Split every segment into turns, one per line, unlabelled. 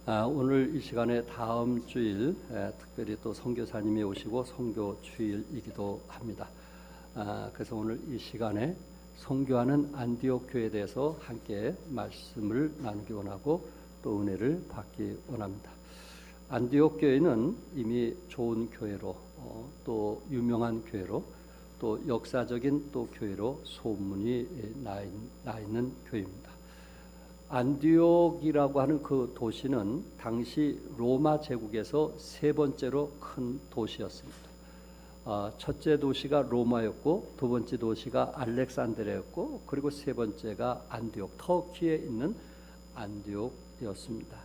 오늘 이 시간에 다음 주일 특별히 또 선교사님이 오시고 선교 주일이기도 합니다. 그래서 오늘 이 시간에 선교하는 안디옥 교회에 대해서 함께 말씀을 나누기 원하고 또 은혜를 받기 원합니다. 안디옥 교회는 이미 좋은 교회로 또 유명한 교회로 또 역사적인 또 교회로 소문이 나 있는 교회입니다. 안디옥이라고 하는 그 도시는 당시 로마 제국에서 세 번째로 큰 도시였습니다. 첫째 도시가 로마였고 두 번째 도시가 알렉산드리아였고 그리고 세 번째가 안디옥, 터키에 있는 안디옥이었습니다.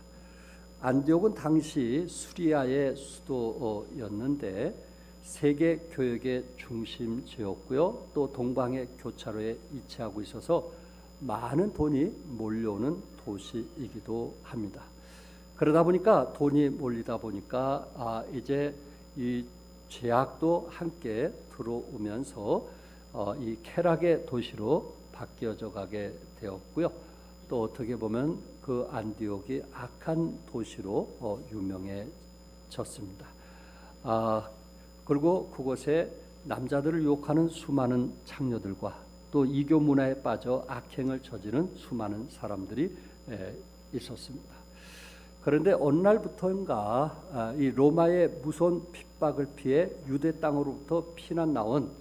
안디옥은 당시 수리아의 수도였는데 세계 교역의 중심지였고요. 또 동방의 교차로에 위치하고 있어서 많은 돈이 몰려오는 도시이기도 합니다. 그러다 보니까 돈이 몰리다 보니까 이제 이 죄악도 함께 들어오면서 이 쾌락의 도시로 바뀌어져 가게 되었고요. 또 어떻게 보면 그 안디옥이 악한 도시로 유명해졌습니다. 그리고 그곳에 남자들을 유혹하는 수많은 창녀들과 또 이교 문화에 빠져 악행을 저지른 수많은 사람들이 있었습니다. 그런데 어느 날부터인가 이 로마의 무서운 핍박을 피해 유대 땅으로부터 피난 나온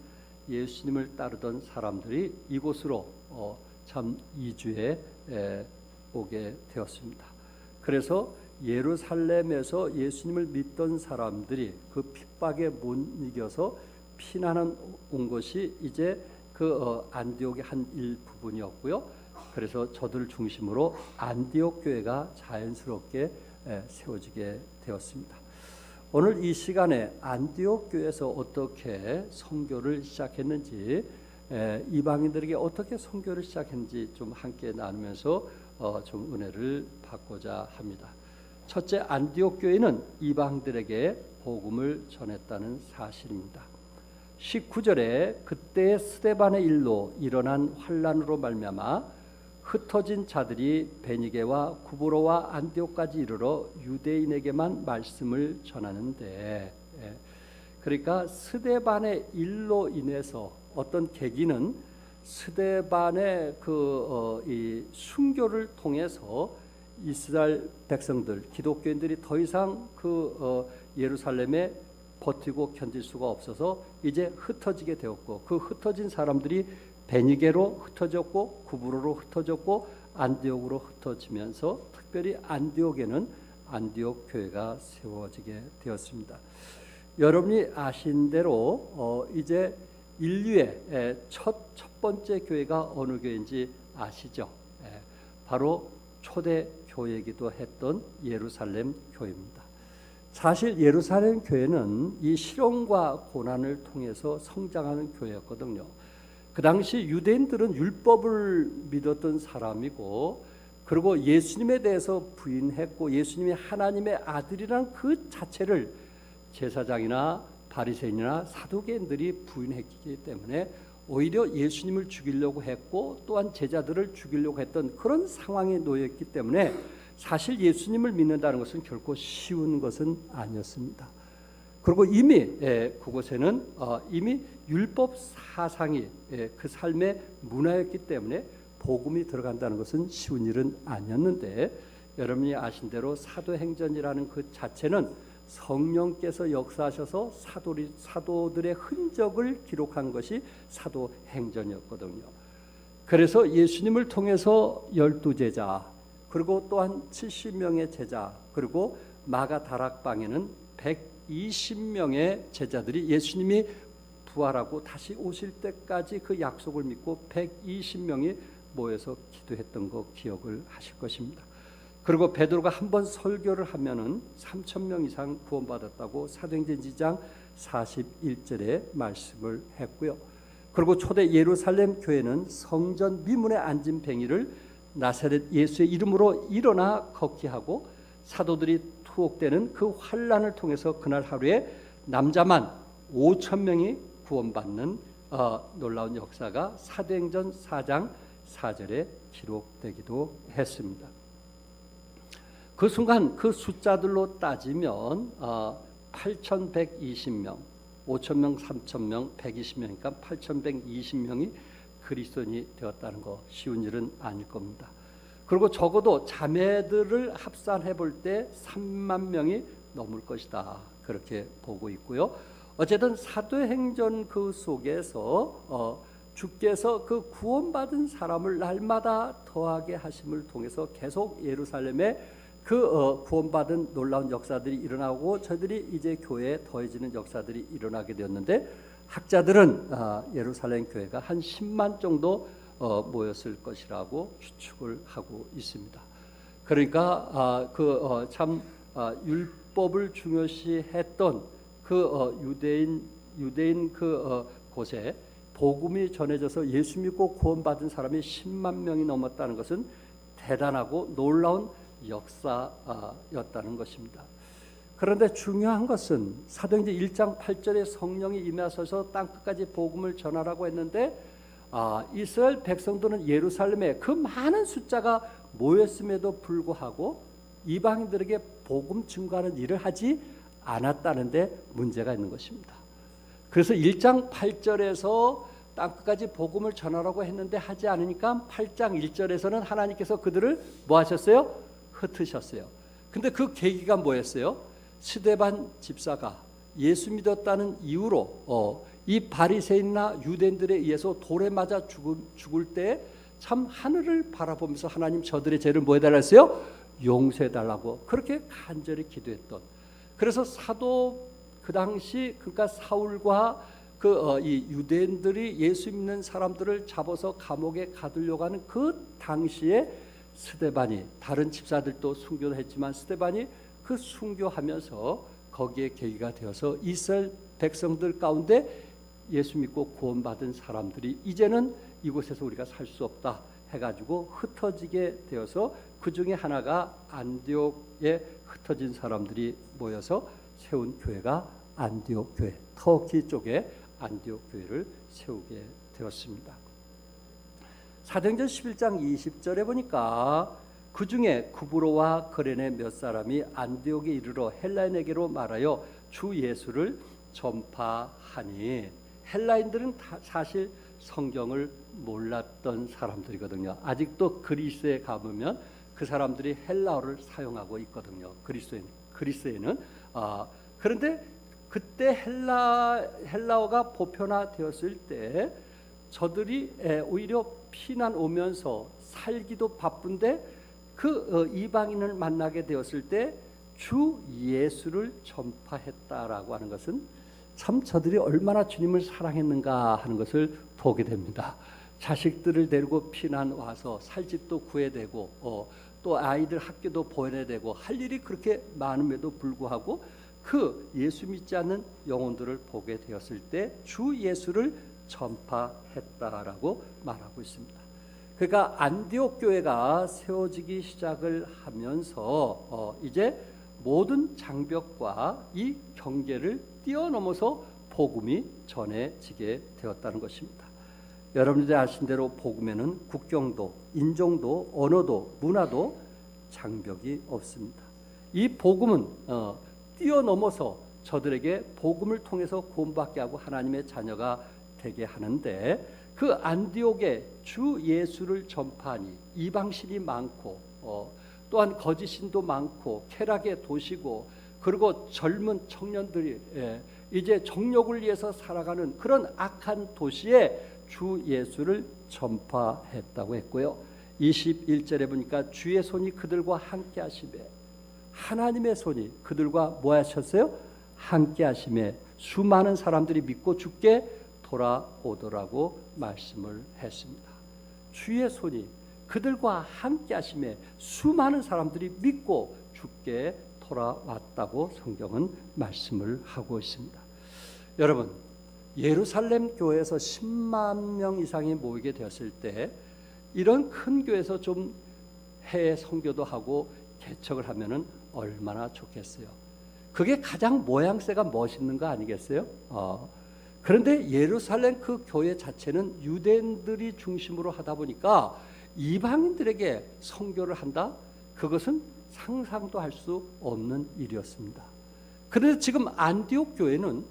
예수님을 따르던 사람들이 이곳으로 참 이주해 오게 되었습니다. 그래서 예루살렘에서 예수님을 믿던 사람들이 그 핍박에 못 이겨서 피난한 온 것이 이제 그 안디옥의 한 일부분이었고요. 그래서 저들 중심으로 안디옥 교회가 자연스럽게 세워지게 되었습니다. 오늘 이 시간에 안디옥 교회에서 어떻게 선교를 시작했는지, 이방인들에게 어떻게 선교를 시작했는지 좀 함께 나누면서 좀 은혜를 받고자 합니다. 첫째, 안디옥 교회는 이방들에게 복음을 전했다는 사실입니다. 19절에 그때의 스데반의 일로 일어난 환란으로 말미암아 흩어진 자들이 베니게와 구브로와 안디옥까지 이르러 유대인에게만 말씀을 전하는데, 그러니까 스데반의 일로 인해서 어떤 계기는 스데반의 이 순교를 통해서 이스라엘 백성들, 기독교인들이 더 이상 예루살렘에 버티고 견딜 수가 없어서 이제 흩어지게 되었고, 그 흩어진 사람들이 베니게로 흩어졌고 구브로로 흩어졌고 안디옥으로 흩어지면서 특별히 안디옥에는 안디옥 교회가 세워지게 되었습니다. 여러분이 아신 대로 이제 인류의 첫 번째 교회가 어느 교회인지 아시죠? 바로 초대 교회이기도 했던 예루살렘 교회입니다. 사실 예루살렘 교회는 이 시련과 고난을 통해서 성장하는 교회였거든요. 그 당시 유대인들은 율법을 믿었던 사람이고, 그리고 예수님에 대해서 부인했고 예수님이 하나님의 아들이란 그 자체를 제사장이나 바리새인이나 사두개인들이 부인했기 때문에 오히려 예수님을 죽이려고 했고 또한 제자들을 죽이려고 했던 그런 상황에 놓였기 때문에 사실 예수님을 믿는다는 것은 결코 쉬운 것은 아니었습니다. 그리고 이미 그곳에는 이미 율법 사상이 그 삶의 문화였기 때문에 복음이 들어간다는 것은 쉬운 일은 아니었는데, 여러분이 아신 대로 사도행전이라는 그 자체는 성령께서 역사하셔서 사도들의 흔적을 기록한 것이 사도행전이었거든요. 그래서 예수님을 통해서 12제자, 그리고 또한 70명의 제자, 그리고 마가 다락방에는 120명의 제자들이 예수님이 부활하고 다시 오실 때까지 그 약속을 믿고 120명이 모여서 기도했던 거 기억을 하실 것입니다. 그리고 베드로가 한 번 설교를 하면은 3,000명 이상 구원받았다고 사도행전 2장 41절에 말씀을 했고요. 그리고 초대 예루살렘 교회는 성전 미문에 앉은 뱅이를 나사렛 예수의 이름으로 일어나 걷게 하고, 사도들이 투옥되는 그 환란을 통해서 그날 하루에 남자만 5,000명이 구원받는 놀라운 역사가 사도행전 4장 4절에 기록되기도 했습니다. 그 순간 그 숫자들로 따지면 8,120명, 5,000명, 3,000명, 120명이니까 8,120명이 그리스도인이 되었다는 거 쉬운 일은 아닐 겁니다. 그리고 적어도 자매들을 합산해 볼 때 3만 명이 넘을 것이다. 그렇게 보고 있고요. 어쨌든 사도행전 그 속에서 주께서 그 구원받은 사람을 날마다 더하게 하심을 통해서 계속 예루살렘에 그 구원받은 놀라운 역사들이 일어나고 저들이 이제 교회에 더해지는 역사들이 일어나게 되었는데 학자들은 예루살렘 교회가 한 10만 정도 모였을 것이라고 추측을 하고 있습니다. 그러니까 참 율법을 중요시했던 그 유대인 그 곳에 복음이 전해져서 예수 믿고 구원받은 사람이 10만 명이 넘었다는 것은 대단하고 놀라운 역사였다는 것입니다. 그런데 중요한 것은 사도행전 1장 8절에 성령이 임하셔서 땅끝까지 복음을 전하라고 했는데 이스라엘 백성들은 예루살렘에 그 많은 숫자가 모였음에도 불구하고 이방인들에게 복음 증거하는 일을 하지 않았다는 데 문제가 있는 것입니다. 그래서 1장 8절에서 땅끝까지 복음을 전하라고 했는데 하지 않으니까 8장 1절에서는 하나님께서 그들을 뭐 하셨어요? 흩으셨어요. 근데 그 계기가 뭐였어요? 스데반 집사가 예수 믿었다는 이유로 이 바리새인이나 유대인들에 의해서 돌에 맞아 죽을 때 참 하늘을 바라보면서 하나님 저들의 죄를 뭐 해달라 했어요? 용서해달라고 그렇게 간절히 기도했던. 그래서 사도 그 당시 그러니까 사울과 이 유대인들이 예수 믿는 사람들을 잡아서 감옥에 가두려고 하는 그 당시에 스데반이 다른 집사들도 순교를 했지만 스데반이 그 순교하면서 거기에 계기가 되어서 이스라엘 백성들 가운데 예수 믿고 구원받은 사람들이 이제는 이곳에서 우리가 살 수 없다 해가지고 흩어지게 되어서 그 중에 하나가 안디옥에 흩어진 사람들이 모여서 세운 교회가 안디옥 교회, 터키 쪽에 안디옥 교회를 세우게 되었습니다. 사도행전 11장 20절에 보니까 그 중에 구브로와 거레네 몇 사람이 안디옥에 이르러 헬라인에게로 말하여 주 예수를 전파하니 헬라인들은 사실 성경을 몰랐던 사람들이거든요. 아직도 그리스에 가보면 그 사람들이 헬라어를 사용하고 있거든요. 그리스에는 그런데 그때 헬라어가 보편화되었을 때 저들이 오히려 피난 오면서 살기도 바쁜데 그 이방인을 만나게 되었을 때 주 예수를 전파했다라고 하는 것은 참 저들이 얼마나 주님을 사랑했는가 하는 것을 보게 됩니다. 자식들을 데리고 피난 와서 살 집도 구해야 되고 또 아이들 학교도 보내야 되고 할 일이 그렇게 많음에도 불구하고 그 예수 믿지 않는 영혼들을 보게 되었을 때 주 예수를 전파했다라고 말하고 있습니다. 그러니까 안디옥 교회가 세워지기 시작을 하면서 이제 모든 장벽과 이 경계를 뛰어넘어서 복음이 전해지게 되었다는 것입니다. 여러분들이 아신 대로 복음에는 국경도, 인종도, 언어도, 문화도 장벽이 없습니다. 이 복음은 뛰어넘어서 저들에게 복음을 통해서 구원받게 하고 하나님의 자녀가 되게 하는데 그 안디옥에 주 예수를 전파하니 이방신이 많고 또한 거짓신도 많고 쾌락의 도시고 그리고 젊은 청년들이 이제 정욕을 위해서 살아가는 그런 악한 도시에 주 예수를 전파했다고 했고요. 21절에 보니까 주의 손이 그들과 함께 하시매 하나님의 손이 그들과 뭐 하셨어요? 함께 하시매 수많은 사람들이 믿고 주께 돌아오더라고 말씀을 했습니다. 주의 손이 그들과 함께 하심에 수많은 사람들이 믿고 주께 돌아왔다고 성경은 말씀을 하고 있습니다. 여러분, 예루살렘 교회에서 10만 명 이상이 모이게 되었을 때 이런 큰 교회에서 좀 해외 선교도 하고 개척을 하면은 얼마나 좋겠어요. 그게 가장 모양새가 멋있는 거 아니겠어요? 그런데 예루살렘 그 교회 자체는 유대인들이 중심으로 하다 보니까 이방인들에게 선교를 한다? 그것은 상상도 할 수 없는 일이었습니다. 그런데 지금 안디옥 교회는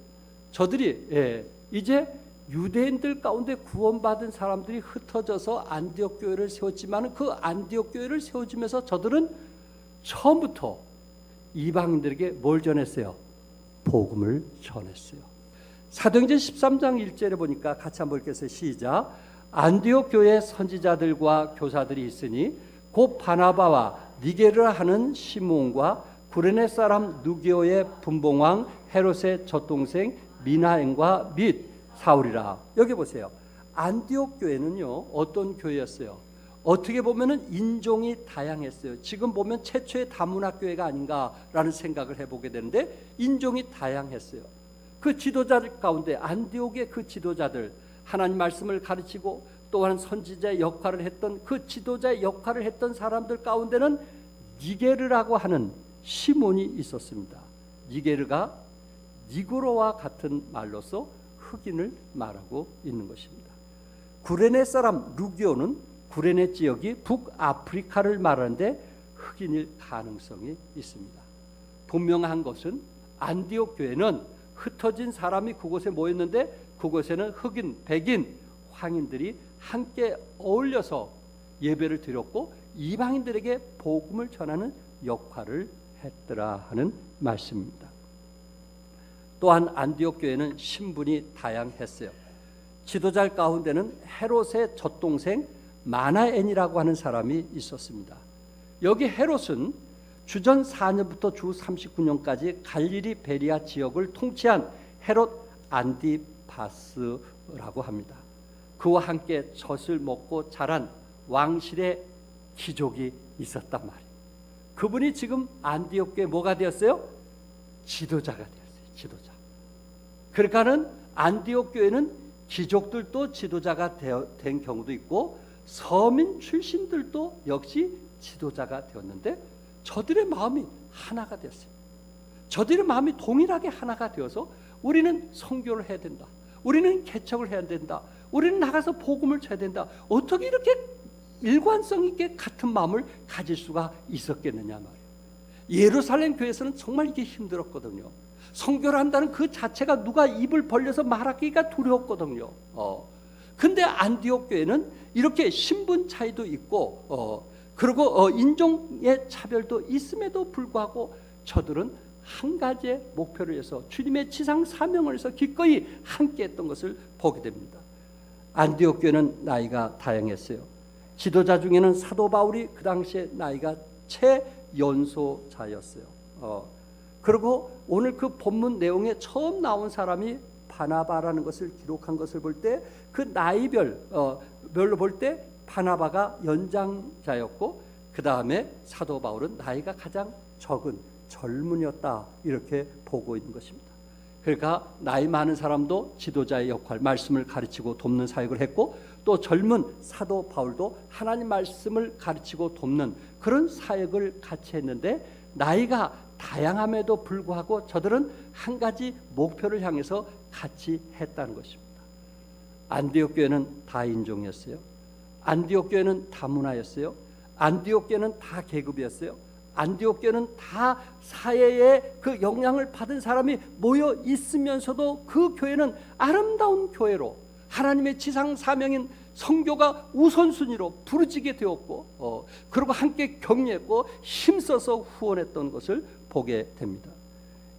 저들이 이제 유대인들 가운데 구원받은 사람들이 흩어져서 안디옥 교회를 세웠지만 그 안디옥 교회를 세워주면서 저들은 처음부터 이방인들에게 뭘 전했어요? 복음을 전했어요. 사도행전 13장 1절에 보니까 같이 한번 읽겠어요. 시작. 안디옥 교회 선지자들과 교사들이 있으니 곧 바나바와 니게르라 하는 시므온과 구레네 사람 누기오의 분봉왕 헤롯의 젖동생 미나엔과 및 사울이라. 여기 보세요. 안디옥 교회는요 어떤 교회였어요? 어떻게 보면은 인종이 다양했어요. 지금 보면 최초의 다문화 교회가 아닌가라는 생각을 해보게 되는데 인종이 다양했어요. 그 지도자들 가운데 안디옥의 그 지도자들 하나님 말씀을 가르치고 또한 선지자의 역할을 했던 그 지도자의 역할을 했던 사람들 가운데는 니게르라고 하는 시몬이 있었습니다. 니게르가 니그로와 같은 말로서 흑인을 말하고 있는 것입니다. 구레네 사람 루기오는 구레네 지역이 북아프리카를 말하는데 흑인일 가능성이 있습니다. 분명한 것은 안디옥 교회는 흩어진 사람이 그곳에 모였는데 그곳에는 흑인, 백인, 황인들이 함께 어울려서 예배를 드렸고 이방인들에게 복음을 전하는 역할을 했더라 하는 말씀입니다. 또한 안디옥 교회는 신분이 다양했어요. 지도자 가운데는 헤롯의 젖동생 마나엔이라고 하는 사람이 있었습니다. 여기 헤롯은 주전 4년부터 주 39년까지 갈릴리 베리아 지역을 통치한 헤롯 안디파스라고 합니다. 그와 함께 젖을 먹고 자란 왕실의 귀족이 있었단 말이에요. 그분이 지금 안디옥 교회 뭐가 되었어요? 지도자가 되었어요. 지도자. 그러니까는 안디옥 교회는 귀족들도 지도자가 된 경우도 있고 서민 출신들도 역시 지도자가 되었는데 저들의 마음이 하나가 되었어요. 저들의 마음이 동일하게 하나가 되어서 우리는 선교를 해야 된다. 우리는 개척을 해야 된다. 우리는 나가서 복음을 전해야 된다. 어떻게 이렇게 일관성 있게 같은 마음을 가질 수가 있었겠느냐 말이에요. 예루살렘 교회에서는 정말 이게 힘들었거든요. 선교를 한다는 그 자체가 누가 입을 벌려서 말하기가 두려웠거든요. 근데 안디옥 교회는 이렇게 신분 차이도 있고 그리고 인종의 차별도 있음에도 불구하고 저들은 한 가지의 목표를 위해서 주님의 지상 사명을 위해서 기꺼이 함께했던 것을 보게 됩니다. 안디옥 교회는 나이가 다양했어요. 지도자 중에는 사도 바울이 그 당시에 나이가 최연소자였어요. 그리고 오늘 그 본문 내용에 처음 나온 사람이 바나바라는 것을 기록한 것을 볼 때 그 나이별로 볼 때 바나바가 연장자였고 그 다음에 사도 바울은 나이가 가장 적은 젊은이었다 이렇게 보고 있는 것입니다. 그러니까 나이 많은 사람도 지도자의 역할, 말씀을 가르치고 돕는 사역을 했고 또 젊은 사도 바울도 하나님 말씀을 가르치고 돕는 그런 사역을 같이 했는데 나이가 다양함에도 불구하고 저들은 한 가지 목표를 향해서 같이 했다는 것입니다. 안디옥 교회는 다인종이었어요. 안디옥 교회는 다문화였어요. 안디옥 교회는 다 계급이었어요. 안디옥 교회는 다 사회의 그 영향을 받은 사람이 모여 있으면서도 그 교회는 아름다운 교회로 하나님의 지상 사명인 선교가 우선순위로 부르짖게 되었고 그리고 함께 격려했고 힘써서 후원했던 것을 보게 됩니다.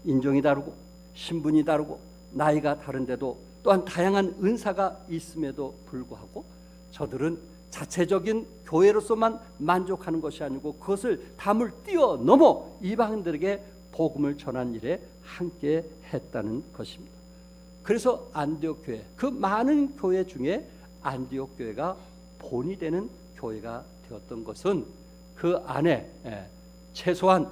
인종이 다르고 신분이 다르고 나이가 다른데도 또한 다양한 은사가 있음에도 불구하고 저들은 자체적인 교회로서만 만족하는 것이 아니고 그것을 담을 뛰어넘어 이방인들에게 복음을 전한 일에 함께 했다는 것입니다. 그래서 안디옥 교회, 그 많은 교회 중에 안디옥 교회가 본이 되는 교회가 되었던 것은 그 안에 최소한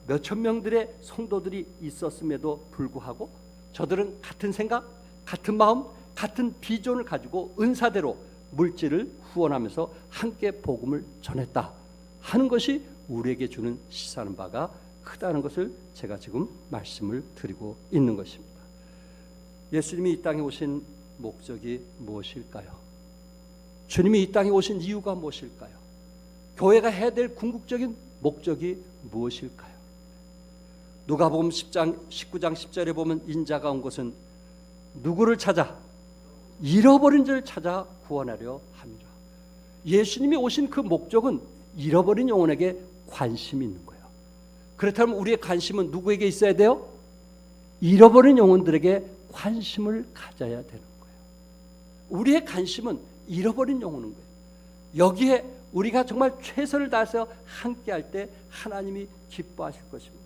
몇천 명들의 성도들이 있었음에도 불구하고 저들은 같은 생각, 같은 마음, 같은 비전을 가지고 은사대로 물질을 후원하면서 함께 복음을 전했다 하는 것이 우리에게 주는 시사하는 바가 크다는 것을 제가 지금 말씀을 드리고 있는 것입니다. 예수님이 이 땅에 오신 목적이 무엇일까요? 주님이 이 땅에 오신 이유가 무엇일까요? 교회가 해야 될 궁극적인 목적이 무엇일까요? 누가복음 19장 10절에 보면 인자가 온 것은 누구를 찾아? 잃어버린 자를 찾아 구원하려 함이라. 예수님이 오신 그 목적은 잃어버린 영혼에게 관심이 있는 거예요. 그렇다면 우리의 관심은 누구에게 있어야 돼요? 잃어버린 영혼들에게 관심을 가져야 되는 거예요. 우리의 관심은 잃어버린 영혼인 거예요. 여기에 우리가 정말 최선을 다해서 함께할 때 하나님이 기뻐하실 것입니다.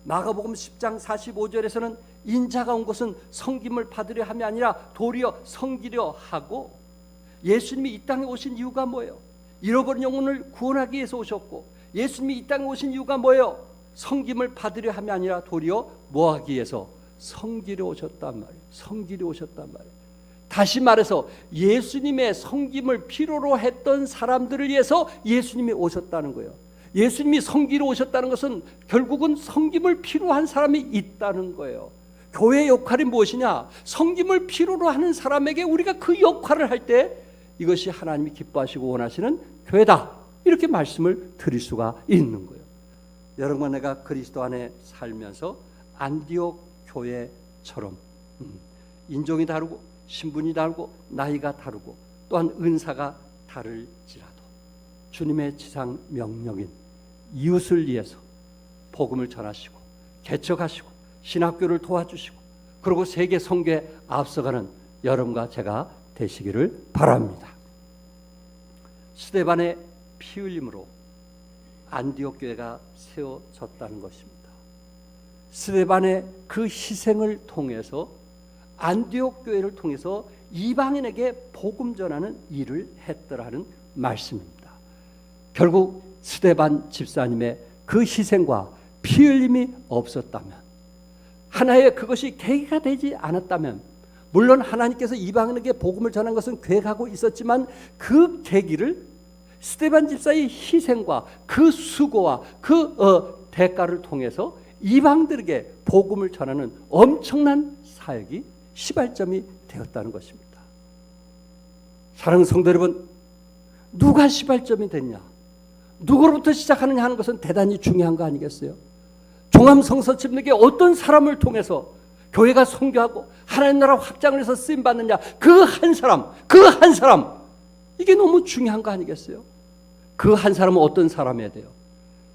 마가복음 10장 45절에서는 인자가 온 것은 섬김을 받으려 함이 아니라 도리어 섬기려 하고, 예수님이 이 땅에 오신 이유가 뭐예요? 잃어버린 영혼을 구원하기 위해서 오셨고, 예수님이 이 땅에 오신 이유가 뭐예요? 섬김을 받으려 함이 아니라 도리어 뭐하기 위해서? 섬기려 오셨단 말이에요. 섬기려 오셨단 말이에요. 다시 말해서 예수님의 섬김을 필요로 했던 사람들을 위해서 예수님이 오셨다는 거예요. 예수님이 섬기러 오셨다는 것은 결국은 섬김을 필요한 사람이 있다는 거예요. 교회의 역할이 무엇이냐? 섬김을 필요로 하는 사람에게 우리가 그 역할을 할 때 이것이 하나님이 기뻐하시고 원하시는 교회다, 이렇게 말씀을 드릴 수가 있는 거예요. 여러분과 내가 그리스도 안에 살면서 안디옥 교회처럼 인종이 다르고 신분이 다르고 나이가 다르고 또한 은사가 다를지라도 주님의 지상 명령인 이웃을 위해서 복음을 전하시고 개척하시고 신학교를 도와주시고 그리고 세계 선교에 앞서가는 여러분과 제가 되시기를 바랍니다. 스데반의 피 흘림으로 안디옥 교회가 세워졌다는 것입니다. 스데반의 그 희생을 통해서 안디옥 교회를 통해서 이방인에게 복음 전하는 일을 했더라는 말씀입니다. 결국 스데반 집사님의 그 희생과 피 흘림이 없었다면, 하나의 그것이 계기가 되지 않았다면, 물론 하나님께서 이방인에게 복음을 전한 것은 계획하고 있었지만 그 계기를 스데반 집사의 희생과 그 수고와 그 대가를 통해서 이방들에게 복음을 전하는 엄청난 사역이 시발점이 되었다는 것입니다. 사랑하는 성도 여러분, 누가 시발점이 됐냐, 누구로부터 시작하느냐 하는 것은 대단히 중요한 거 아니겠어요? 종합성서집에게 어떤 사람을 통해서 교회가 선교하고 하나님 나라 확장을 해서 쓰임받느냐, 그 한 사람, 이게 너무 중요한 거 아니겠어요? 그 한 사람은 어떤 사람이어야 돼요?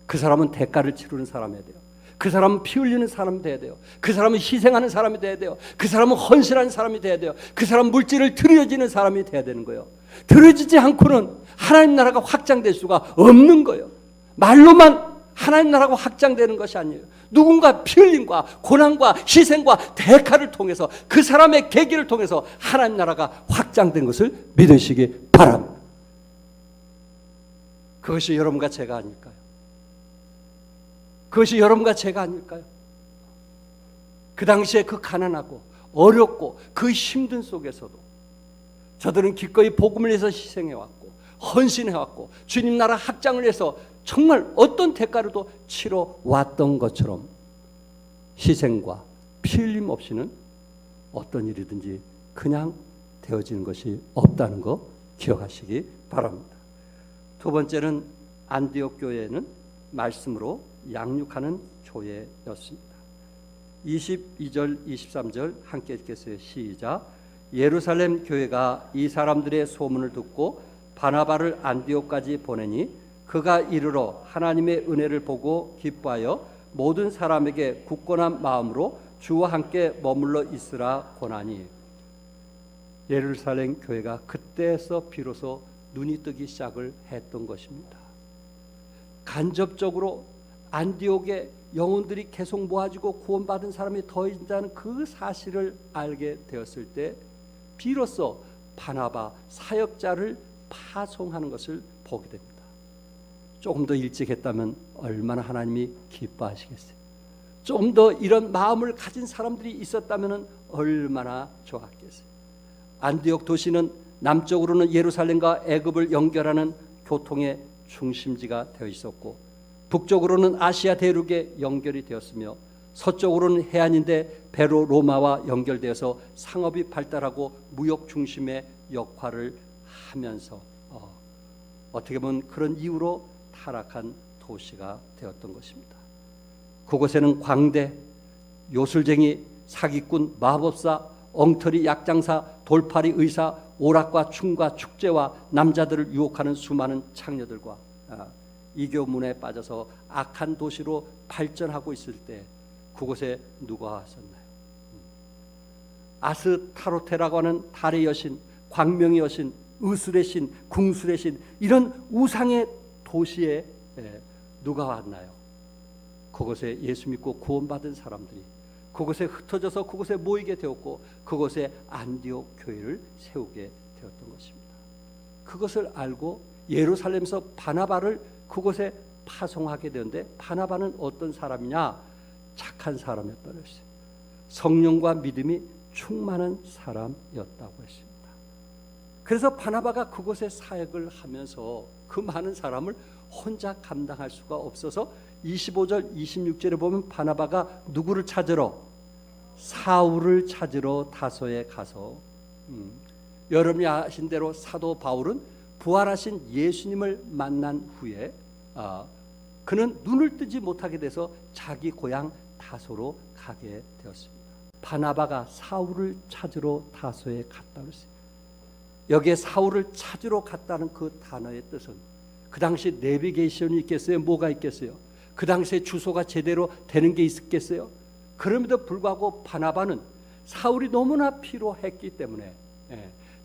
그 사람은 대가를 치르는 사람이어야 돼요. 그 사람은 피 흘리는 사람이 돼야 돼요. 그 사람은 희생하는 사람이 돼야 돼요. 그 사람은 헌신하는 사람이 돼야 돼요. 그 사람은 물질을 들여지는 사람이 돼야 되는 거예요. 들여지지 않고는 하나님 나라가 확장될 수가 없는 거예요. 말로만 하나님 나라가 확장되는 것이 아니에요. 누군가 피 흘림과 고난과 희생과 대가를 통해서 그 사람의 계기를 통해서 하나님 나라가 확장된 것을 믿으시기 바랍니다. 그것이 여러분과 제가 아닐까요? 그것이 여러분과 제가 아닐까요? 그 당시에 그 가난하고 어렵고 그 힘든 속에서도 저들은 기꺼이 복음을 위해서 희생해왔고 헌신해왔고 주님 나라 확장을 위해서 정말 어떤 대가로도 치러왔던 것처럼 희생과 피 흘림 없이는 어떤 일이든지 그냥 되어지는 것이 없다는 거 기억하시기 바랍니다. 두 번째는 안디옥 교회는 말씀으로 양육하는 교회였습니다. 22절 23절 함께 읽겠어요. 시작. 예루살렘 교회가 이 사람들의 소문을 듣고 바나바를 안디옥까지 보내니 그가 이르러 하나님의 은혜를 보고 기뻐하여 모든 사람에게 굳건한 마음으로 주와 함께 머물러 있으라 권하니, 예루살렘 교회가 그때에서 비로소 눈이 뜨기 시작을 했던 것입니다. 간접적으로 안디옥의 영혼들이 계속 모아지고 구원받은 사람이 더 있다는 그 사실을 알게 되었을 때 비로소 바나바 사역자를 파송하는 것을 보게 됩니다. 조금 더 일찍 했다면 얼마나 하나님이 기뻐하시겠어요? 좀 더 이런 마음을 가진 사람들이 있었다면 얼마나 좋았겠어요? 안디옥 도시는 남쪽으로는 예루살렘과 애굽을 연결하는 교통의 중심지가 되어 있었고, 북쪽으로는 아시아 대륙에 연결이 되었으며, 서쪽으로는 해안인데 배로 로마와 연결되어서 상업이 발달하고 무역 중심의 역할을 하면서 어떻게 보면 그런 이유로 타락한 도시가 되었던 것입니다. 그곳에는 광대, 요술쟁이, 사기꾼, 마법사, 엉터리 약장사, 돌팔이 의사, 오락과 춤과 축제와 남자들을 유혹하는 수많은 창녀들과 이교문에 빠져서 악한 도시로 발전하고 있을 때 그곳에 누가 왔었나요? 아스타로테라고 하는 달의 여신, 광명의 여신, 의술의 신, 궁술의 신, 이런 우상의 도시에 누가 왔나요? 그곳에 예수 믿고 구원받은 사람들이 그곳에 흩어져서 그곳에 모이게 되었고 그곳에 안디옥 교회를 세우게 되었던 것입니다. 그것을 알고 예루살렘에서 바나바를 그곳에 파송하게 되었는데, 바나바는 어떤 사람이냐? 착한 사람이었다고 했어요. 성령과 믿음이 충만한 사람이었다고 했습니다. 그래서 바나바가 그곳에 사역을 하면서 그 많은 사람을 혼자 감당할 수가 없어서 25절 26절에 보면 바나바가 누구를 찾으러? 사울을 찾으러 다소에 가서 여러분이 아신 대로 사도 바울은 부활하신 예수님을 만난 후에 그는 눈을 뜨지 못하게 돼서 자기 고향 다소로 가게 되었습니다. 바나바가 사울을 찾으러 다소에 갔다고 했어요. 여기에 사울을 찾으러 갔다는 그 단어의 뜻은 그 당시 내비게이션이 있겠어요? 뭐가 있겠어요? 그 당시에 주소가 제대로 되는 게 있었겠어요? 그럼에도 불구하고 바나바는 사울이 너무나 필요했기 때문에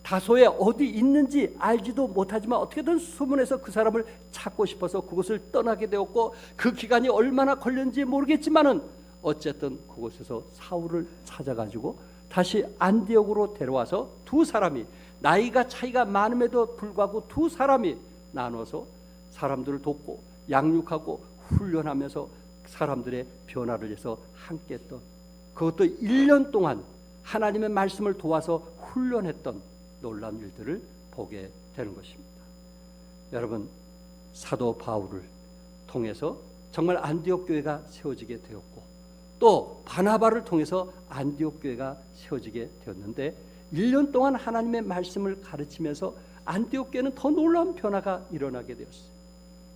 다소에 어디 있는지 알지도 못하지만 어떻게든 소문해서 그 사람을 찾고 싶어서 그곳을 떠나게 되었고, 그 기간이 얼마나 걸렸는지 모르겠지만은 어쨌든 그곳에서 사울을 찾아가지고 다시 안디옥으로 데려와서 두 사람이, 나이가 차이가 많음에도 불구하고 두 사람이 나눠서 사람들을 돕고 양육하고 훈련하면서 사람들의 변화를 위해서 함께 했던, 그것도 1년 동안 하나님의 말씀을 도와서 훈련했던 놀라운 일들을 보게 되는 것입니다. 여러분, 사도 바울을 통해서 정말 안디옥 교회가 세워지게 되었고, 또 바나바를 통해서 안디옥 교회가 세워지게 되었는데, 1년 동안 하나님의 말씀을 가르치면서 안디옥 교회는 더 놀라운 변화가 일어나게 되었어요.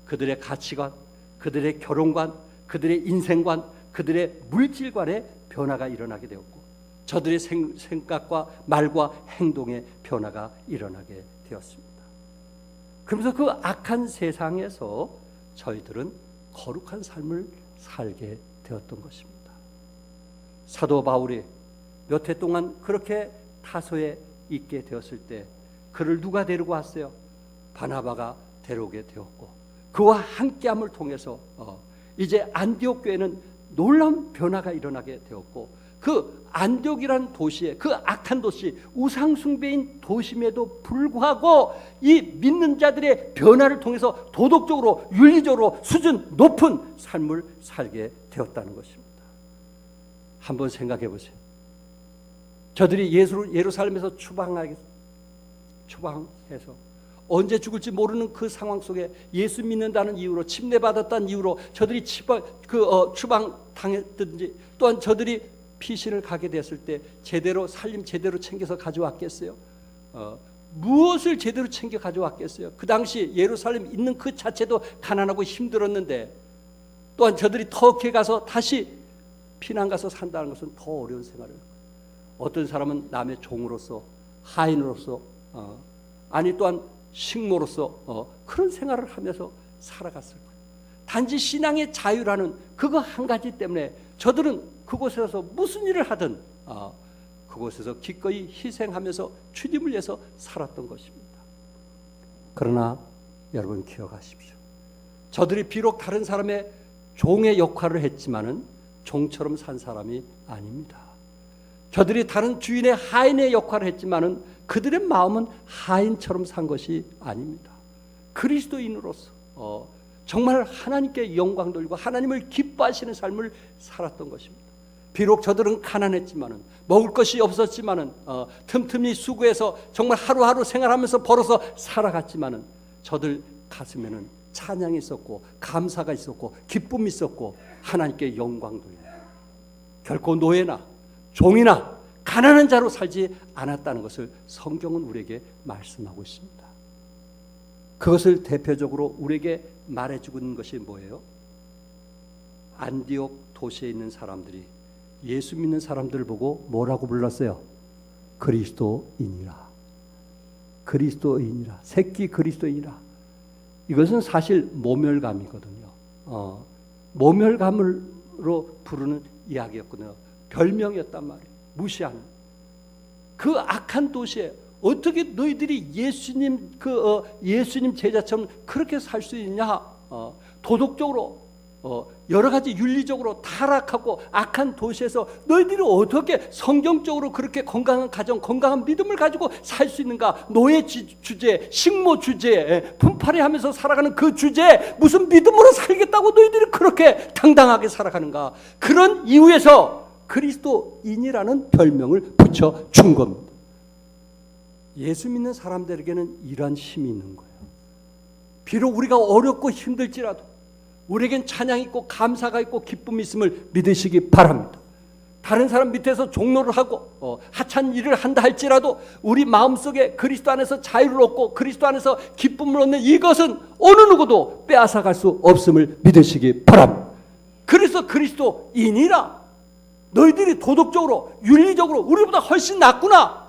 그들의 가치관, 그들의 결혼관, 그들의 인생관, 그들의 물질관의 변화가 일어나게 되었고, 저들의 생각과 말과 행동의 변화가 일어나게 되었습니다. 그러면서 그 악한 세상에서 저희들은 거룩한 삶을 살게 되었던 것입니다. 사도 바울이 몇 해 동안 그렇게 다소에 있게 되었을 때 그를 누가 데리고 왔어요? 바나바가 데려오게 되었고, 그와 함께함을 통해서 이제 안디옥 교회는 놀라운 변화가 일어나게 되었고, 그 안디옥이라는 도시에, 그 악한 도시, 우상 숭배인 도심에도 불구하고 이 믿는 자들의 변화를 통해서 도덕적으로, 윤리적으로 수준 높은 삶을 살게 되었다는 것입니다. 한번 생각해 보세요. 저들이 예루살렘에서 추방해서 언제 죽을지 모르는 그 상황 속에 예수 믿는다는 이유로, 침례받았다는 이유로 저들이 추방당했든지, 또한 저들이 피신을 가게 됐을 때 제대로 살림 제대로 챙겨서 가져왔겠어요? 무엇을 제대로 챙겨 가져왔겠어요? 그 당시 예루살렘 있는 그 자체도 가난하고 힘들었는데, 또한 저들이 터키에 가서 다시 피난 가서 산다는 것은 더 어려운 생활을, 어떤 사람은 남의 종으로서, 하인으로서, 아니 또한 식모로서 그런 생활을 하면서 살아갔을 거예요. 단지 신앙의 자유라는 그거 한 가지 때문에 저들은 그곳에서 무슨 일을 하든 그곳에서 기꺼이 희생하면서 주님을 위해서 살았던 것입니다. 그러나 여러분 기억하십시오. 저들이 비록 다른 사람의 종의 역할을 했지만은 종처럼 산 사람이 아닙니다. 저들이 다른 주인의 하인의 역할을 했지만은 그들의 마음은 하인처럼 산 것이 아닙니다. 그리스도인으로서 정말 하나님께 영광 돌리고 하나님을 기뻐하시는 삶을 살았던 것입니다. 비록 저들은 가난했지만은, 먹을 것이 없었지만은, 틈틈이 수고해서 정말 하루하루 생활하면서 벌어서 살아갔지만은, 저들 가슴에는 찬양이 있었고 감사가 있었고 기쁨이 있었고 하나님께 영광 돌리고, 결코 노예나 종이나 가난한 자로 살지 않았다는 것을 성경은 우리에게 말씀하고 있습니다. 그것을 대표적으로 우리에게 말해주고 있는 것이 뭐예요? 안디옥 도시에 있는 사람들이 예수 믿는 사람들을 보고 뭐라고 불렀어요? 그리스도인이라. 그리스도인이라. 새끼 그리스도인이라. 이것은 사실 모멸감이거든요. 모멸감으로 부르는 이야기였거든요. 별명이었단 말이에요. 무시하는. 그 악한 도시에 어떻게 너희들이 예수님 제자처럼 그렇게 살 수 있냐? 도덕적으로 여러 가지 윤리적으로 타락하고 악한 도시에서 너희들이 어떻게 성경적으로 그렇게 건강한 가정, 건강한 믿음을 가지고 살 수 있는가? 노예 주제, 식모 주제, 분파리하면서 살아가는 그 주제, 무슨 믿음으로 살겠다고 너희들이 그렇게 당당하게 살아가는가? 그런 이유에서 그리스도인이라는 별명을 붙여준 겁니다. 예수 믿는 사람들에게는 이러한 힘이 있는 거예요. 비록 우리가 어렵고 힘들지라도 우리에겐 찬양이 있고 감사가 있고 기쁨이 있음을 믿으시기 바랍니다. 다른 사람 밑에서 종로를 하고 하찮은 일을 한다 할지라도 우리 마음속에 그리스도 안에서 자유를 얻고 그리스도 안에서 기쁨을 얻는 이것은 어느 누구도 빼앗아갈 수 없음을 믿으시기 바랍니다. 그래서 그리스도인이라. 너희들이 도덕적으로 윤리적으로 우리보다 훨씬 낫구나.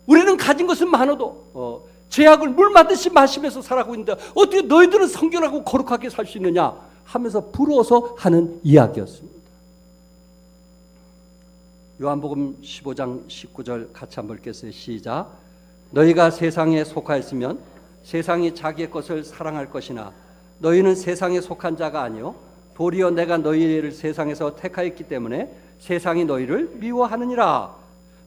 우리는 가진 것은 많아도 제약을 물 마듯이 마시면서 살아가고 있는데 어떻게 너희들은 성결하고 거룩하게 살 수 있느냐 하면서 부러워서 하는 이야기였습니다. 요한복음 15장 19절 같이 한번 읽겠어요. 시작. 너희가 세상에 속하였으면 세상이 자기의 것을 사랑할 것이나 너희는 세상에 속한 자가 아니요 도리어 내가 너희를 세상에서 택하였기 때문에 세상이 너희를 미워하느니라.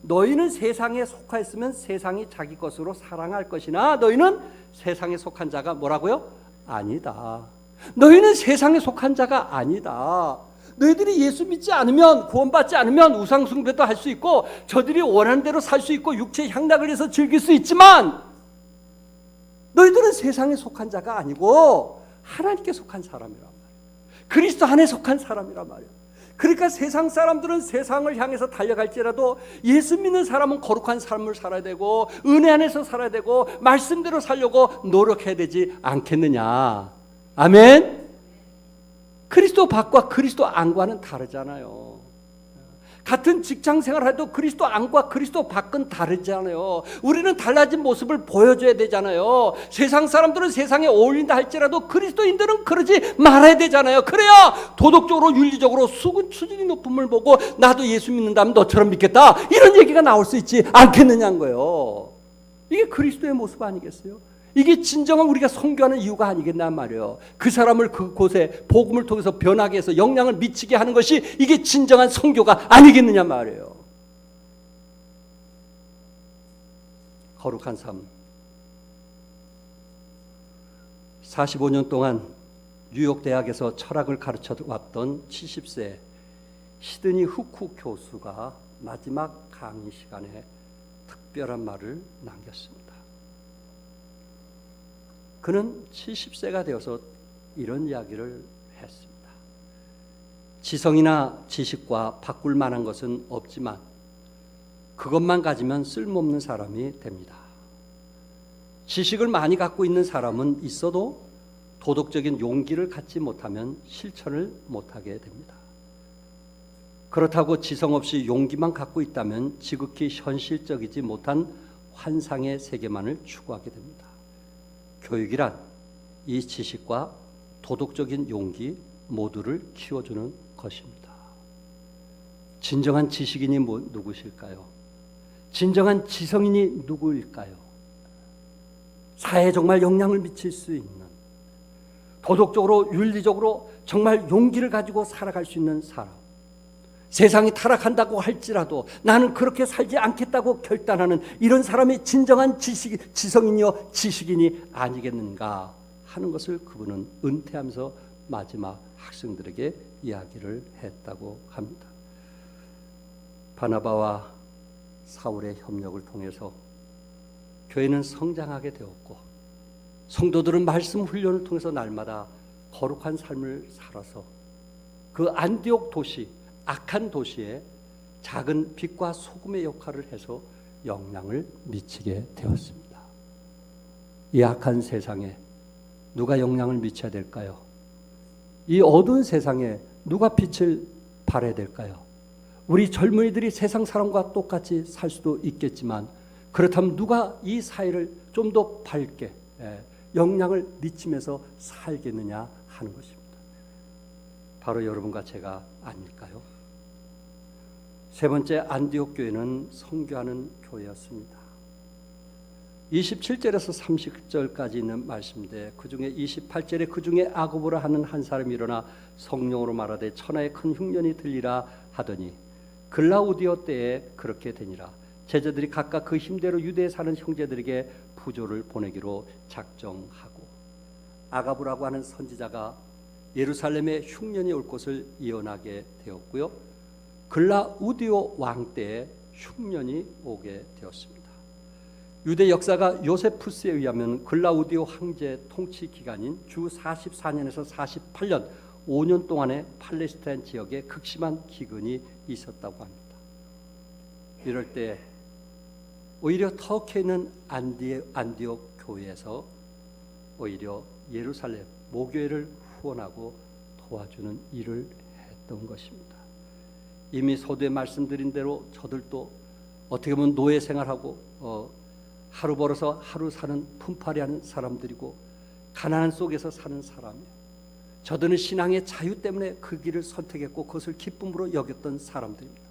너희는 세상에 속하였으면 세상이 자기 것으로 사랑할 것이나 너희는 세상에 속한 자가 뭐라고요? 아니다. 너희는 세상에 속한 자가 아니다. 너희들이 예수 믿지 않으면 구원받지 않으면 우상숭배도 할 수 있고 저들이 원하는 대로 살 수 있고 육체의 향락을 해서 즐길 수 있지만 너희들은 세상에 속한 자가 아니고 하나님께 속한 사람이란 말이에요. 그리스도 안에 속한 사람이란 말이에요. 그러니까 세상 사람들은 세상을 향해서 달려갈지라도 예수 믿는 사람은 거룩한 삶을 살아야 되고 은혜 안에서 살아야 되고 말씀대로 살려고 노력해야 되지 않겠느냐. 아멘. 그리스도 밖과 그리스도 안과는 다르잖아요. 같은 직장 생활해도 그리스도 안과 그리스도 밖은 다르잖아요. 우리는 달라진 모습을 보여줘야 되잖아요. 세상 사람들은 세상에 어울린다 할지라도 그리스도인들은 그러지 말아야 되잖아요. 그래야 도덕적으로 윤리적으로 수준이 높음을 보고 나도 예수 믿는다면 너처럼 믿겠다 이런 얘기가 나올 수 있지 않겠느냐는 거예요. 이게 그리스도의 모습 아니겠어요? 이게 진정한 우리가 선교하는 이유가 아니겠나 말이에요. 그 사람을 그곳에 복음을 통해서 변하게 해서 영향을 미치게 하는 것이 이게 진정한 선교가 아니겠느냐 말이에요. 거룩한 삶. 45년 동안 뉴욕 대학에서 철학을 가르쳐 왔던 70세 시드니 후쿠 교수가 마지막 강의 시간에 특별한 말을 남겼습니다. 그는 70세가 되어서 이런 이야기를 했습니다. 지성이나 지식과 바꿀 만한 것은 없지만 그것만 가지면 쓸모없는 사람이 됩니다. 지식을 많이 갖고 있는 사람은 있어도 도덕적인 용기를 갖지 못하면 실천을 못하게 됩니다. 그렇다고 지성 없이 용기만 갖고 있다면 지극히 현실적이지 못한 환상의 세계만을 추구하게 됩니다. 교육이란 이 지식과 도덕적인 용기 모두를 키워주는 것입니다. 진정한 지식인이 누구실까요? 진정한 지성인이 누구일까요? 사회에 정말 영향을 미칠 수 있는, 도덕적으로 윤리적으로 정말 용기를 가지고 살아갈 수 있는 사람, 세상이 타락한다고 할지라도 나는 그렇게 살지 않겠다고 결단하는 이런 사람이 진정한 지성인이요 지식인이 아니겠는가 하는 것을 그분은 은퇴하면서 마지막 학생들에게 이야기를 했다고 합니다. 바나바와 사울의 협력을 통해서 교회는 성장하게 되었고 성도들은 말씀 훈련을 통해서 날마다 거룩한 삶을 살아서 그 안디옥 도시, 악한 도시에 작은 빛과 소금의 역할을 해서 영향을 미치게 되었습니다. 이 악한 세상에 누가 영향을 미쳐야 될까요? 이 어두운 세상에 누가 빛을 발해야 될까요? 우리 젊은이들이 세상 사람과 똑같이 살 수도 있겠지만 그렇다면 누가 이 사회를 좀 더 밝게 영향을 미치면서 살겠느냐 하는 것입니다. 바로 여러분과 제가 아닐까요? 세 번째, 안디옥 교회는 선교하는 교회였습니다. 27절에서 30절까지 있는 말씀인데 그중에 28절에 그중에 아고보라 하는 한 사람이 일어나 성령으로 말하되 천하에 큰 흉년이 들리라 하더니 글라우디오 때에 그렇게 되니라. 제자들이 각각 그 힘대로 유대에 사는 형제들에게 부조를 보내기로 작정하고 아가부라고 하는 선지자가 예루살렘에 흉년이 올 것을 예언하게 되었고요. 글라우디오 왕 때에 흉년이 오게 되었습니다. 유대 역사가 요세푸스에 의하면 글라우디오 황제 통치 기간인 주 44년에서 48년 5년 동안의 팔레스타인 지역에 극심한 기근이 있었다고 합니다. 이럴 때 오히려 터키에 있는 안디옥 교회에서 오히려 예루살렘 모교회를 후원하고 도와주는 일을 했던 것입니다. 이미 서두에 말씀드린 대로 저들도 어떻게 보면 노예 생활하고 하루 벌어서 하루 사는 품팔이하는 사람들이고 가난한 속에서 사는 사람이에요. 저들은 신앙의 자유 때문에 그 길을 선택했고 그것을 기쁨으로 여겼던 사람들입니다.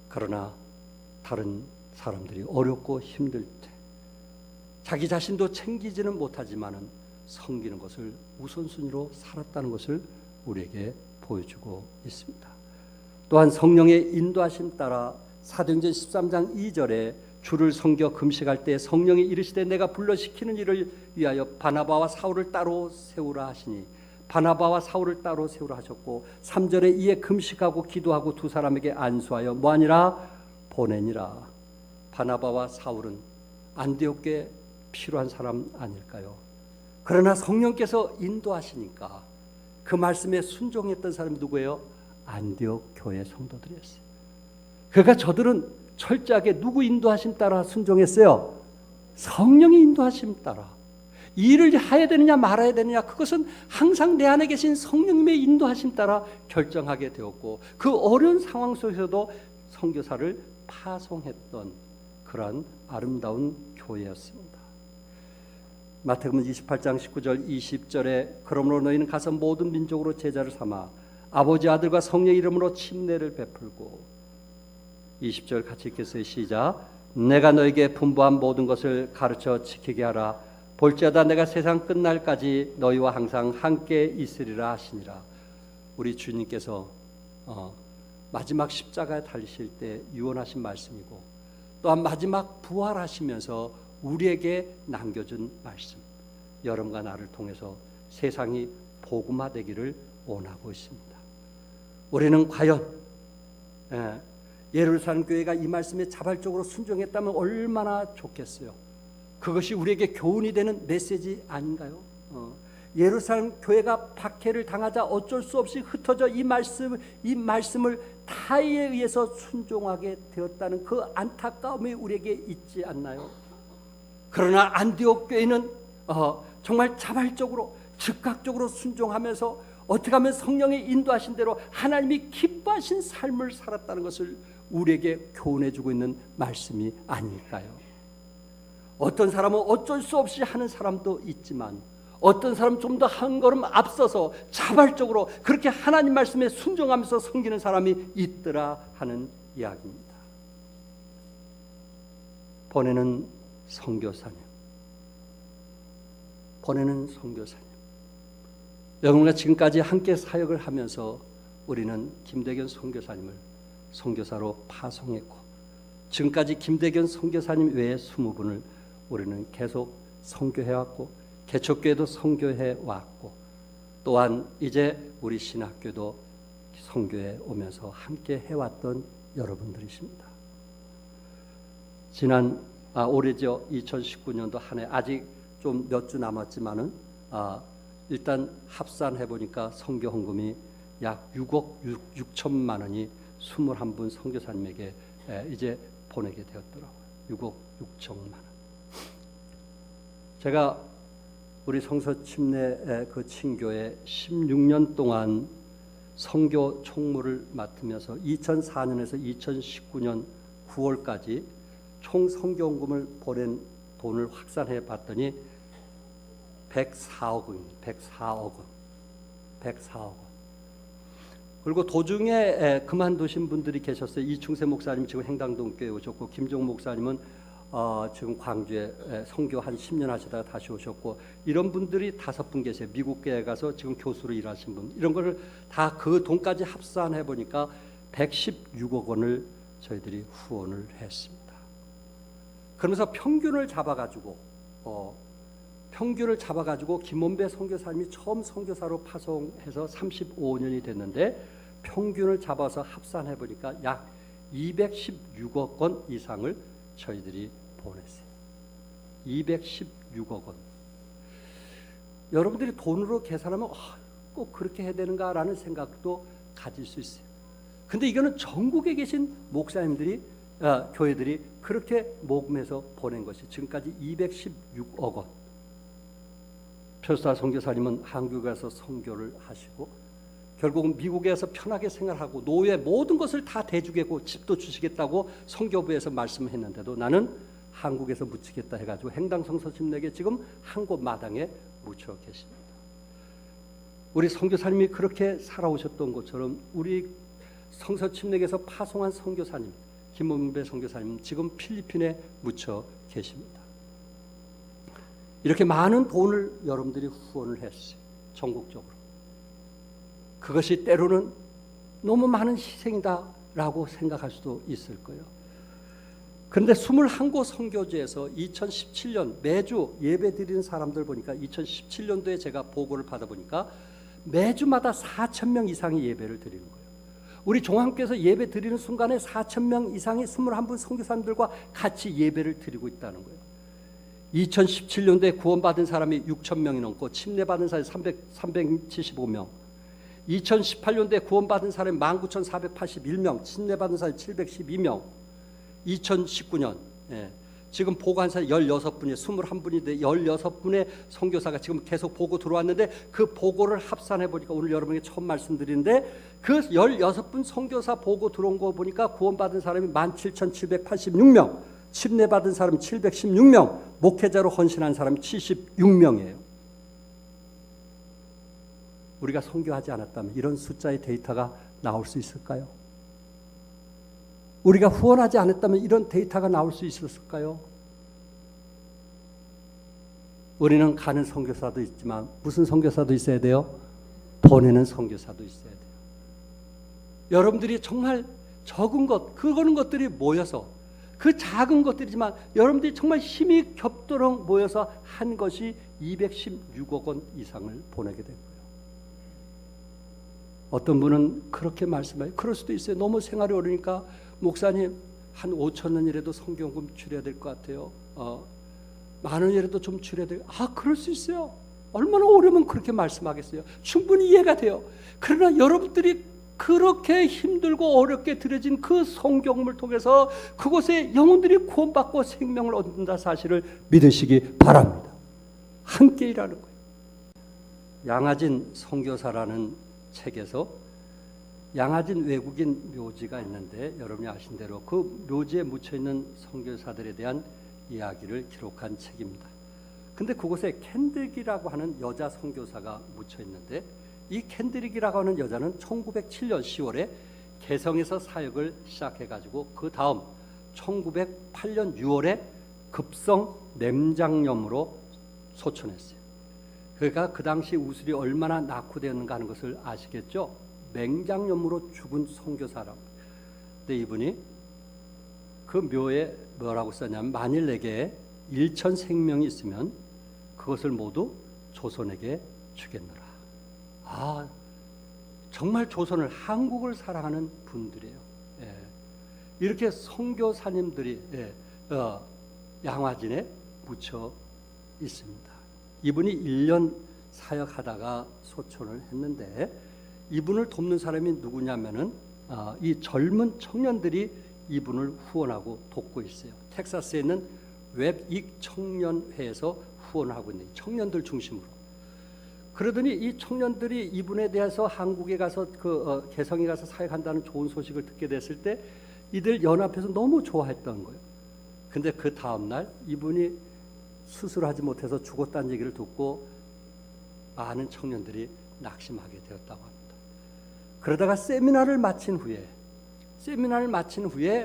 그러나 다른 사람들이 어렵고 힘들 때 자기 자신도 챙기지는 못하지만은 섬기는 것을 우선순위로 살았다는 것을 우리에게 보여주고 있습니다. 또한 성령의 인도하심 따라 사도행전 13장 2절에 주를 섬겨 금식할 때 성령이 이르시되 내가 불러시키는 일을 위하여 바나바와 사울을 따로 세우라 하시니 바나바와 사울을 따로 세우라 하셨고 3절에 이에 금식하고 기도하고 두 사람에게 안수하여 뭐하니라 보내니라. 바나바와 사울은 안디옥에 필요한 사람 아닐까요? 그러나 성령께서 인도하시니까 그 말씀에 순종했던 사람이 누구예요? 안디옥 교회 성도들이었어요. 그러니까 저들은 철저하게 누구 인도하심 따라 순종했어요? 성령의 인도하심 따라. 이 일을 해야 되느냐 말아야 되느냐 그것은 항상 내 안에 계신 성령님의 인도하심 따라 결정하게 되었고 그 어려운 상황 속에서도 선교사를 파송했던 그러한 아름다운 교회였습니다. 마태복음 28장 19절 20절에 그러므로 너희는 가서 모든 민족으로 제자를 삼아 아버지 아들과 성령의 이름으로 침례를 베풀고 20절 같이 읽겠어요. 시작. 내가 너에게 분부한 모든 것을 가르쳐 지키게 하라. 볼지어다 내가 세상 끝날까지 너희와 항상 함께 있으리라 하시니라. 우리 주님께서 마지막 십자가에 달리실 때 유언하신 말씀이고 또한 마지막 부활하시면서 우리에게 남겨준 말씀. 여러분과 나를 통해서 세상이 복음화되기를 원하고 있습니다. 우리는 과연 예루살렘 교회가 이 말씀에 자발적으로 순종했다면 얼마나 좋겠어요. 그것이 우리에게 교훈이 되는 메시지 아닌가요? 예루살렘 교회가 박해를 당하자 어쩔 수 없이 흩어져 이 말씀을 타의에 의해서 순종하게 되었다는 그 안타까움이 우리에게 있지 않나요? 그러나 안디옥 교회는 정말 자발적으로 즉각적으로 순종하면서 어떻게 하면 성령의 인도하신 대로 하나님이 기뻐하신 삶을 살았다는 것을 우리에게 교훈해주고 있는 말씀이 아닐까요? 어떤 사람은 어쩔 수 없이 하는 사람도 있지만 어떤 사람은 좀 더 한 걸음 앞서서 자발적으로 그렇게 하나님 말씀에 순종하면서 섬기는 사람이 있더라 하는 이야기입니다. 보내는 선교사님, 보내는 선교사님. 여러분과 지금까지 함께 사역을 하면서 우리는 김대견 선교사님을 선교사로 파송했고 지금까지 김대견 선교사님 외에 20분을 우리는 계속 선교해왔고 개척교회도 선교해왔고 또한 이제 우리 신학교도 선교에 오면서 함께 해왔던 여러분들이십니다. 올해죠 2019년도 한 해 아직 좀 몇 주 남았지만은 일단 합산해 보니까 선교 헌금이 약 6억 6천만 원이 21분 선교사님에게 이제 보내게 되었더라고요. 6억 6천만 원. 제가 우리 성서 침례 그 친교에 16년 동안 선교 총무를 맡으면서 2004년에서 2019년 9월까지 총 선교원금을 보낸 돈을 확산해 봤더니 104억 원입니다. 104억 원. 그리고 도중에 그만두신 분들이 계셨어요. 이충세 목사님 지금 행당동 교회 오셨고, 김종 목사님은 지금 광주에 선교 한 10년 하시다가 다시 오셨고, 이런 분들이 5분 계세요. 미국 교회 가서 지금 교수로 일하신 분. 이런 거를 다 그 돈까지 합산해 보니까 116억 원을 저희들이 후원을 했습니다. 그러면서 평균을 잡아가지고 김원배 선교사님이 처음 선교사로 파송해서 35년이 됐는데 평균을 잡아서 합산해 보니까 약 216억 원 이상을 저희들이 보냈어요. 216억 원. 여러분들이 돈으로 계산하면 꼭 그렇게 해야 되는가라는 생각도 가질 수 있어요. 근데 이거는 전국에 계신 목사님들이 교회들이 그렇게 모금해서 보낸 것이 지금까지 216억 원. 표수아 선교사님은 한국에 가서 선교를 하시고 결국은 미국에서 편하게 생활하고 노예 모든 것을 다 대주겠고 집도 주시겠다고 선교부에서 말씀했는데도 나는 한국에서 묻히겠다 해가지고 행당 성서 침례에 지금 한 곳 마당에 묻혀 계십니다. 우리 선교사님이 그렇게 살아오셨던 것처럼 우리 성서 침례에서 파송한 선교사님 김원배 선교사님 지금 필리핀에 묻혀 계십니다. 이렇게 많은 돈을 여러분들이 후원을 했어요. 전국적으로. 그것이 때로는 너무 많은 희생이다라고 생각할 수도 있을 거예요. 그런데 21곳 선교지에서 2017년 매주 예배 드리는 사람들 보니까 2017년도에 제가 보고를 받아보니까 매주마다 4,000명 이상이 예배를 드리는 거예요. 우리 종합교회에서 예배 드리는 순간에 4,000명 이상의 21분 선교사님들과 같이 예배를 드리고 있다는 거예요. 2017년도에 구원받은 사람이 6,000명이 넘고 침례받은 사람이 375명, 2018년도에 구원받은 사람이 19,481명, 침례받은 사람이 712명, 2019년 지금 보고한 사람이 16분이 21분인데 16분의 선교사가 지금 계속 보고 들어왔는데 그 보고를 합산해 보니까 오늘 여러분에게 처음 말씀드리는데 그 16분 선교사 보고 들어온 거 보니까 구원받은 사람이 17,786명, 침례받은 사람이 716명, 목회자로 헌신한 사람이 76명이에요. 우리가 선교하지 않았다면 이런 숫자의 데이터가 나올 수 있을까요? 우리가 후원하지 않았다면 이런 데이터가 나올 수 있었을까요? 우리는 가는 선교사도 있지만 무슨 선교사도 있어야 돼요? 보내는 선교사도 있어야 돼요. 여러분들이 정말 적은 것, 그거는 것들이 모여서 그 작은 것들이지만 여러분들이 정말 힘이 겹도록 모여서 한 것이 216억 원 이상을 보내게 된 거예요. 어떤 분은 그렇게 말씀해요. 그럴 수도 있어요. 너무 생활이 어려우니까 목사님 한 5천 원이라도 선교금 줄여야 될 것 같아요. 10,000원이라도 좀 줄여야 돼요. 그럴 수 있어요. 얼마나 어려우면 그렇게 말씀하겠어요. 충분히 이해가 돼요. 그러나 여러분들이 그렇게 힘들고 어렵게 드려진 그 성경을 통해서 그곳에 영혼들이 구원받고 생명을 얻는다 사실을 믿으시기 바랍니다. 함께 일하는 거예요. 양아진 선교사라는 책에서 양아진 외국인 묘지가 있는데 여러분이 아신 대로 그 묘지에 묻혀있는 선교사들에 대한 이야기를 기록한 책입니다. 근데 그곳에 캔드릭이라고 하는 여자 선교사가 묻혀있는데 이 캔드릭이라고 하는 여자는 1907년 10월에 개성에서 사역을 시작해가지고 그 다음 1908년 6월에 급성 맹장염으로 소천했어요. 그러니까 그 당시 우슬이 얼마나 낙후되었는가 하는 것을 아시겠죠? 맹장염으로 죽은 선교사람. 근데 이분이 그 묘에 뭐라고 썼냐면 만일 내게 1천 생명이 있으면 그것을 모두 조선에게 주겠노라. 정말 조선을 한국을 사랑하는 분들이에요. 이렇게 선교사님들이 양화진에 묻혀 있습니다. 이분이 1년 사역하다가 소천을 했는데 이분을 돕는 사람이 누구냐면은 이 젊은 청년들이 이분을 후원하고 돕고 있어요. 텍사스에 있는 웹익 청년회에서 후원을 하고 있는 청년들 중심으로. 그러더니 이 청년들이 이분에 대해서 한국에 가서 개성에 가서 사역한다는 좋은 소식을 듣게 됐을 때 이들 연합해서 너무 좋아했던 거예요. 근데 그 다음 날 이분이 수술하지 못해서 죽었다는 얘기를 듣고 많은 청년들이 낙심하게 되었다고 합니다. 그러다가 세미나를 마친 후에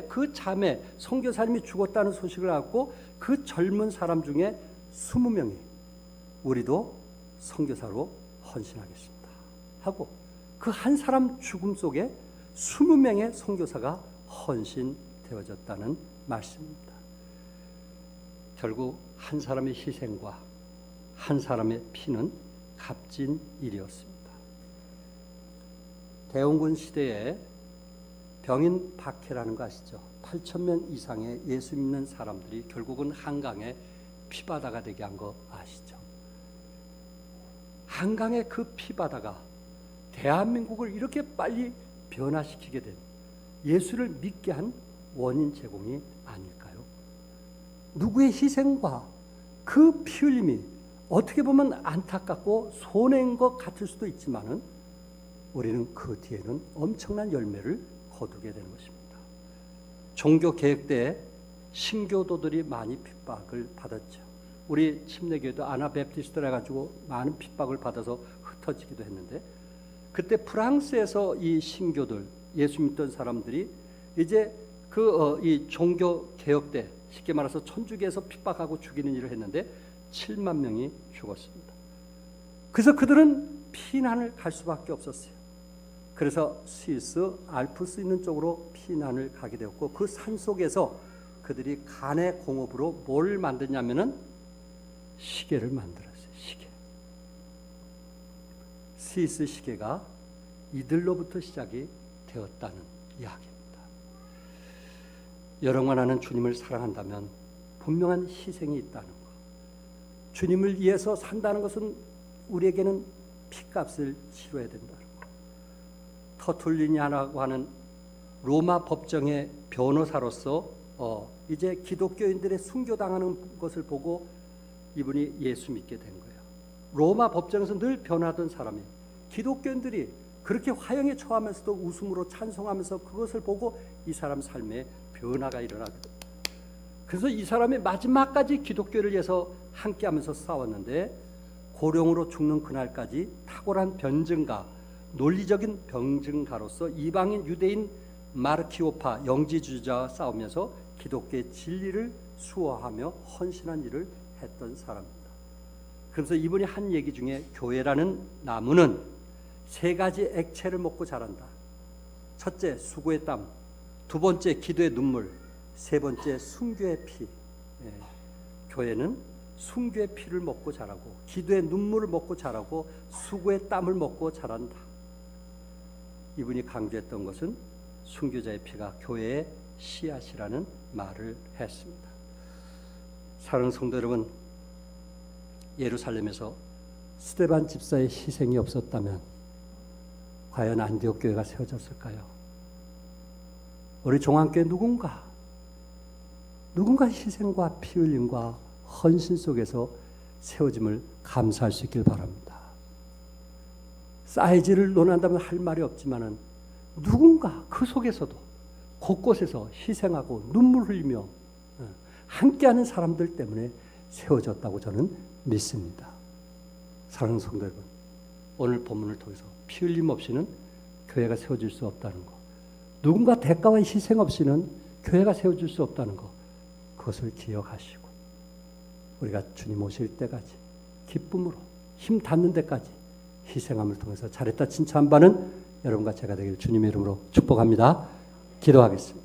그 자매 선교사님이 죽었다는 소식을 갖고 그 젊은 사람 중에 20명이 우리도 선교사로 헌신하겠습니다 하고 그 한 사람 죽음 속에 20명의 선교사가 헌신되어졌다는 말씀입니다. 결국 한 사람의 희생과 한 사람의 피는 값진 일이었습니다. 대원군 시대에 병인 박해라는 거 아시죠? 8,000명 이상의 예수 믿는 사람들이 결국은 한강에 피바다가 되게 한 거 아시죠? 한강의 그 피바다가 대한민국을 이렇게 빨리 변화시키게 된 예수를 믿게 한 원인 제공이 아닐까요? 누구의 희생과 그 피 흘림이 어떻게 보면 안타깝고 손해인 것 같을 수도 있지만은 우리는 그 뒤에는 엄청난 열매를 거두게 되는 것입니다. 종교개혁 때 신교도들이 많이 핍박을 받았죠. 우리 침례교회도 아나베프티스트라 가지고 많은 핍박을 받아서 흩어지기도 했는데 그때 프랑스에서 이 신교들 예수 믿던 사람들이 이제 이 종교개혁 때 쉽게 말해서 천주교에서 핍박하고 죽이는 일을 했는데 7만 명이 죽었습니다. 그래서 그들은 피난을 갈 수밖에 없었어요. 그래서 스위스 알프스 있는 쪽으로 피난을 가게 되었고 그 산속에서 그들이 간의 공업으로 뭘 만드냐면은 시계를 만들었어요. 시계. 스위스 시계가 이들로부터 시작이 되었다는 이야기입니다. 여러분과 나는 주님을 사랑한다면 분명한 희생이 있다는 것. 주님을 위해서 산다는 것은 우리에게는 피값을 치러야 된다는 것. 터툴리냐라고 하는 로마 법정의 변호사로서 이제 기독교인들의 순교당하는 것을 보고 이분이 예수 믿게 된 거예요. 로마 법정에서 늘 변하던 사람이 기독교인들이 그렇게 화형에 처하면서도 웃음으로 찬송하면서 그것을 보고 이 사람 삶에 변화가 일어나게 됩니다. 그래서 이 사람이 마지막까지 기독교를 위해서 함께하면서 싸웠는데 고령으로 죽는 그날까지 탁월한 변증가, 논리적인 변증가로서 이방인 유대인 마르키오파 영지주의자와 싸우면서 기독교의 진리를 수호하며 헌신한 일을 했던 사람입니다. 그래서 이분이 한 얘기 중에 교회라는 나무는 3가지 액체를 먹고 자란다. 첫째, 수고의 땀. 2번째, 기도의 눈물. 3번째, 순교의 피. 교회는 순교의 피를 먹고 자라고 기도의 눈물을 먹고 자라고 수고의 땀을 먹고 자란다. 이분이 강조했던 것은 순교자의 피가 교회의 씨앗이라는 말을 했습니다. 사랑하는 성도 여러분, 예루살렘에서 스데반 집사의 희생이 없었다면 과연 안디옥 교회가 세워졌을까요? 우리 종안교회 누군가 희생과 피 흘림과 헌신 속에서 세워짐을 감사할 수 있길 바랍니다. 사이즈를 논한다면 할 말이 없지만은 누군가 그 속에서도 곳곳에서 희생하고 눈물 흘리며 함께하는 사람들 때문에 세워졌다고 저는 믿습니다. 사랑하는 성도 여러분, 오늘 본문을 통해서 피 흘림 없이는 교회가 세워질 수 없다는 것, 누군가 대가와 희생 없이는 교회가 세워질 수 없다는 것, 그것을 기억하시고 우리가 주님 오실 때까지 기쁨으로 힘 닿는 데까지 희생함을 통해서 잘했다 칭찬받는 여러분과 제가 되길 주님의 이름으로 축복합니다. 기도하겠습니다.